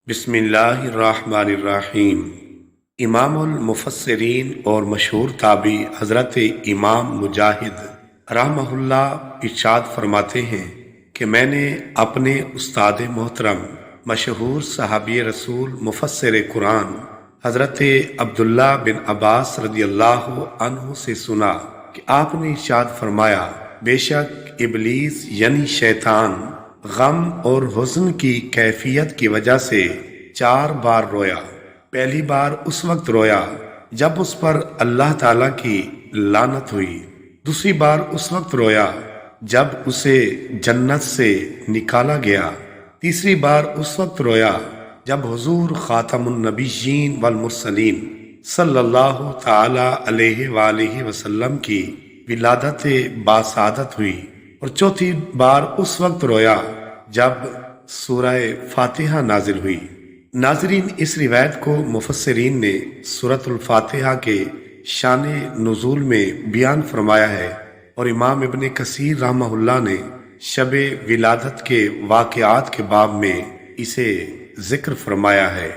بسم اللہ الرحمن الرحیم۔ امام المفسرین اور مشہور تابعی حضرت امام مجاہد رحمہ اللہ ارشاد فرماتے ہیں کہ میں نے اپنے استاد محترم مشہور صحابی رسول مفسر قرآن حضرت عبداللہ بن عباس رضی اللہ عنہ سے سنا کہ آپ نے ارشاد فرمایا، بے شک ابلیس یعنی شیطان غم اور حزن کی کیفیت کی وجہ سے 4 بار رویا۔ پہلی بار اس وقت رویا جب اس پر اللہ تعالیٰ کی لعنت ہوئی۔ دوسری بار اس وقت رویا جب اسے جنت سے نکالا گیا۔ تیسری بار اس وقت رویا جب حضور خاتم النبیین والمرسلین صلی اللہ تعالی علیہ وآلہ وسلم کی ولادت باسعادت ہوئی، اور چوتھی بار اس وقت رویا جب سورہ فاتحہ نازل ہوئی۔ ناظرین، اس روایت کو مفسرین نے سورۃ الفاتحہ کے شان نزول میں بیان فرمایا ہے، اور امام ابن کثیر رحمہ اللہ نے شب ولادت کے واقعات کے باب میں اسے ذکر فرمایا ہے۔